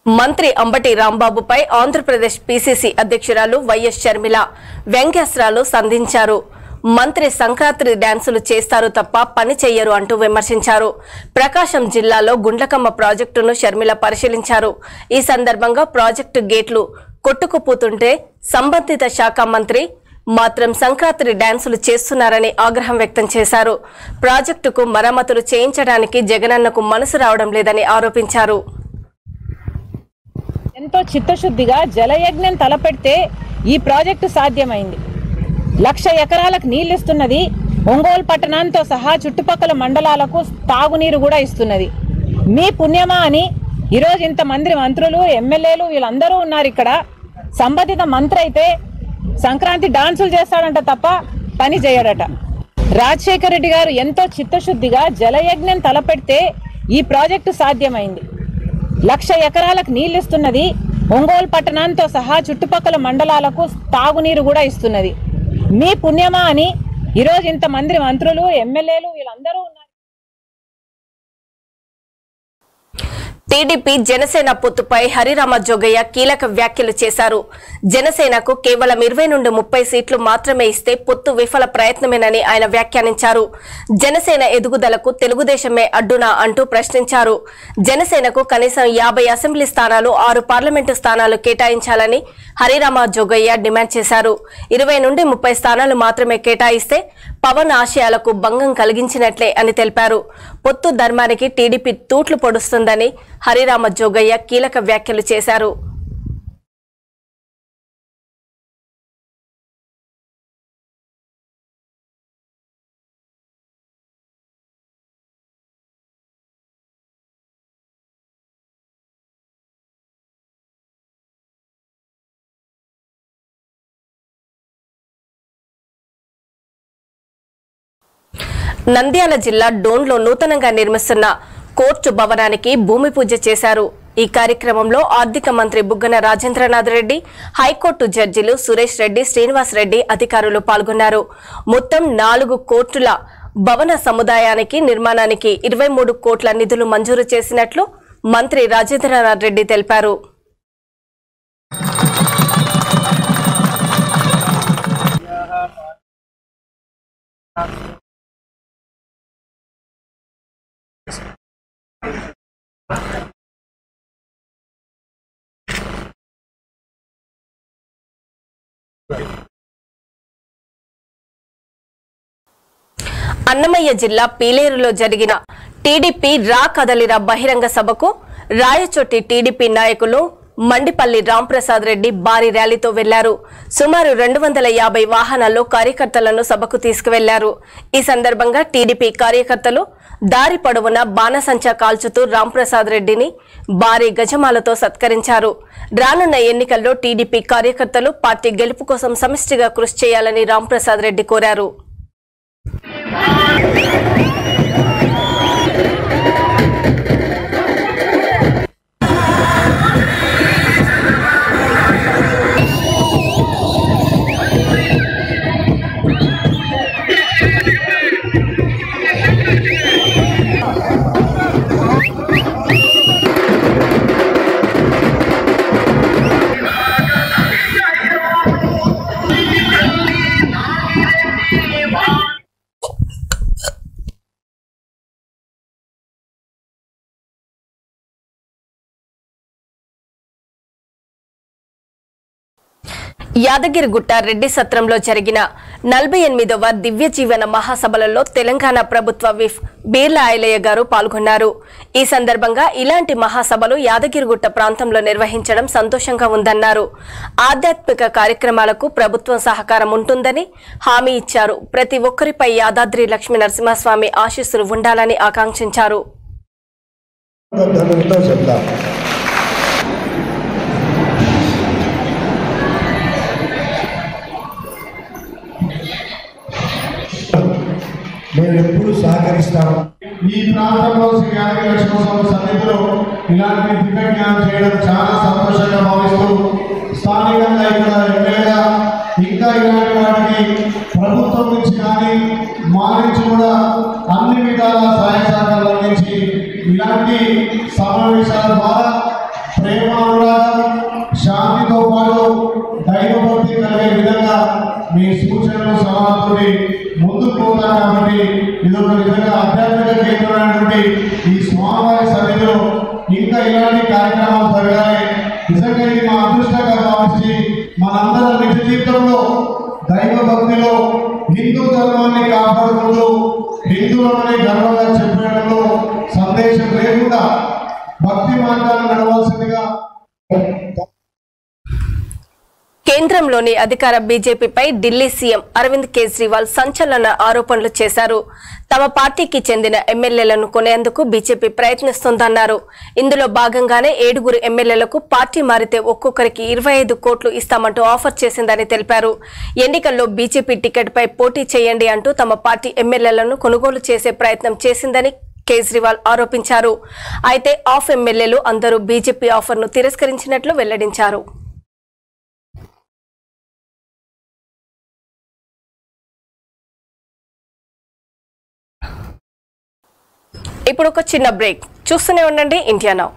మంత్రి అంబటి రాంబాబుపై ఆంధ్రప్రదేశ్ పీసీసీ అధ్యక్షురాలు వైఎస్ షర్మిల వ్యంగ్యాస్త్రాలు సంధించారు. మంత్రి సంక్రాంతి డాన్సులు చేస్తారు తప్ప పని చెయ్యరు అంటూ విమర్శించారు. ప్రకాశం జిల్లాలో గుండ్లకమ్మ ప్రాజెక్టును షర్మిల పరిశీలించారు. ఈ సందర్భంగా ప్రాజెక్టు గేట్లు కొట్టుకుపోతుంటే సంబంధిత శాఖ మంత్రి మాత్రం సంక్రాంతి డాన్సులు చేస్తున్నారని ఆగ్రహం వ్యక్తం చేశారు. ప్రాజెక్టుకు మరమ్మతులు చేయించడానికి జగనన్నకు మనసు రావడం లేదని ఆరోపించారు. ఎంతో చిత్తశుద్ధిగా జలయజ్ఞం తలపెడితే ఈ ప్రాజెక్టు సాధ్యమైంది. 1,00,000 ఎకరాలకు నీళ్లు ఇస్తున్నది. ఒంగోలు పట్టణంతో సహా చుట్టుపక్కల మండలాలకు తాగునీరు కూడా ఇస్తున్నది. మీ పుణ్యమా అని ఈరోజు ఇంతమంది మంత్రులు, ఎమ్మెల్యేలు వీళ్ళందరూ ఉన్నారు ఇక్కడ. సంబంధిత మంత్రి అయితే సంక్రాంతి డాన్సులు చేస్తాడంట తప్ప పని చేయడట. రాజశేఖర రెడ్డి గారు ఎంతో చిత్తశుద్ధిగా జలయజ్ఞం తలపెడితే ఈ ప్రాజెక్టు సాధ్యమైంది. 1,00,000 ఎకరాలకు నీళ్లు ఇస్తున్నది. ఒంగోలు పట్టణంతో సహా చుట్టుపక్కల మండలాలకు తాగునీరు కూడా ఇస్తున్నది. మీ పుణ్యమా అని ఈరోజు ఇంతమంది మంత్రులు, ఎమ్మెల్యేలు వీళ్ళందరూ ఉన్నారు. టీడీపీ జనసేన పొత్తుపై హరిరామ జోగయ్య కీలక వ్యాఖ్యలు చేశారు. జనసేనకు కేవలం 20 నుండి 30 సీట్లు మాత్రమే ఇస్తే పొత్తు విఫల ప్రయత్నమేనని ఆయన వ్యాఖ్యానించారు. జనసేన ఎదుగుదలకు తెలుగుదేశమే అడ్డునా అంటూ ప్రశ్నించారు. జనసేనకు కనీసం 50 అసెంబ్లీ స్థానాలు, 6 పార్లమెంటు స్థానాలు కేటాయించాలని హరిరామ జోగయ్య డిమాండ్ చేశారు. 20 నుండి 30 స్థానాలు మాత్రమే కేటాయిస్తే పవన్ ఆశయాలకు భంగం కలిగించినట్లే అని తెలిపారు. పొత్తు ధర్మానికి టీడీపీ తూట్లు పొడుస్తుందని హరిరామ జోగయ్య కీలక వ్యాఖ్యలు చేశారు. నంద్యాల జిల్లా డోన్లో నూతనంగా నిర్మిస్తున్న కోర్టు భవనానికి భూమి పూజ చేశారు. ఈ కార్యక్రమంలో ఆర్థిక మంత్రి బుగ్గన రాజేంద్రనాథ్ రెడ్డి, హైకోర్టు జడ్జిలు సురేష్ రెడ్డి, శ్రీనివాస్ రెడ్డి అధికారులు పాల్గొన్నారు. మొత్తం 4 కోర్టుల భవన సముదాయానికి నిర్మాణానికి 23 కోట్ల నిధులు మంజూరు చేసినట్లు మంత్రి రాజేంద్రనాథ్ రెడ్డి తెలిపారు. అన్నమయ్య జిల్లా పీలేరులో జరిగిన టీడీపీ రా కదలిరా బహిరంగ సభకు రాయచోటి టీడీపీ నాయకులు మండిపల్లి రాంప్రసాద్ రెడ్డి భారీ ర్యాలీతో వెళ్లారు. సుమారు 250 వాహనాల్లో కార్యకర్తలను సభకు తీసుకువెళ్లారు. ఈ సందర్భంగా టీడీపీ కార్యకర్తలు దారి పొడవునా బాణసంచా కాల్చుతూ రాంప్రసాద్ రెడ్డిని భారీ గజమాలతో సత్కరించారు. రానున్న ఎన్నికల్లో టీడీపీ కార్యకర్తలు పార్టీ గెలుపు కోసం సమిష్టిగా కృషి చేయాలని రాంప్రసాద్ రెడ్డి కోరారు. యాదగిరిగుట్ట రెడ్డి సత్రంలో జరిగిన 48వ దివ్య జీవన మహాసభలలో తెలంగాణ ప్రభుత్వ విప్ బీర్ల ఐలయ్య గారు పాల్గొన్నారు. ఈ సందర్భంగా ఇలాంటి మహాసభలు యాదగిరిగుట్ట ప్రాంతంలో నిర్వహించడం సంతోషంగా ఉందన్నారు. ఆధ్యాత్మిక కార్యక్రమాలకు ప్రభుత్వం సహకారం ఉంటుందని హామీ ఇచ్చారు. ప్రతి ఒక్కరిపై యాదాద్రి లక్ష్మీ నరసింహస్వామి ఆశీస్సులు ఉండాలని ఆకాంక్షించారు. మేము ఎప్పుడు సహకరిస్తాము. ఈ ప్రాంతంలో శ్రీ యాదగిరి లక్ష్మీనరసింహస్వామి సన్నిధిలో ఇలాంటి దివ్య జ్ఞానం చేయడం చాలా సంతోషంగా భావిస్తూ స్థానికంగా ఇక్కడ ఎమ్మెల్యేగా ఇంకా ఇలాంటి వాటికి ప్రభుత్వం నుంచి కానీ మా నుంచి కూడా అన్ని విధాల సహాయ సహకారాలు అందించి ఇలాంటి సమావేశాల ద్వారా ప్రేమ అనురాగం శాంతితో పాటు దైవభక్తి కలిగే విధంగా మీ సూచనలు సలహాలతో ముందుకు పోతారు కాబట్టి ఇది ఒక విధంగా ఆధ్యాత్మిక కేంద్రమైనటువంటి ఈ స్వామివారి సన్నిధిలో ఇంకా ఇలాంటి కార్యక్రమాలు జరగాలి. నిజంగా ఇది మా అదృష్టంగా భావించి మనందరం నిజ జీవితంలో దైవ భక్తిలో హిందూ ధర్మాన్ని కాపాడుకుంటూ హిందువులని గర్వంగా చెప్పడంలో సందేశం లేకుండా భక్తి మార్గాన్ని నడవాల్సిందిగా. కేంద్రంలోని అధికార బీజేపీపై ఢిల్లీ సీఎం అరవింద్ కేజ్రీవాల్ సంచలన ఆరోపణలు చేశారు. తమ పార్టీకి చెందిన ఎమ్మెల్యేలను కొనేందుకు బీజేపీ ప్రయత్నిస్తోందన్నారు. ఇందులో భాగంగానే 7 ఎమ్మెల్యేలకు పార్టీ మారితే ఒక్కొక్కరికి 25 కోట్లు ఇస్తామంటూ ఆఫర్ చేసిందని తెలిపారు. ఎన్నికల్లో బీజేపీ టికెట్పై పోటీ చేయండి అంటూ తమ పార్టీ ఎమ్మెల్యేలను కొనుగోలు చేసే ప్రయత్నం చేసిందని కేజ్రీవాల్ ఆరోపించారు. అయితే ఆఫ్ ఎమ్మెల్యేలు అందరూ బీజేపీ ఆఫర్ను తిరస్కరించినట్లు వెల్లడించారు. ఇప్పుడు ఒక చిన్న బ్రేక్. చూస్తూనే ఉండండి ఇండియా నౌ.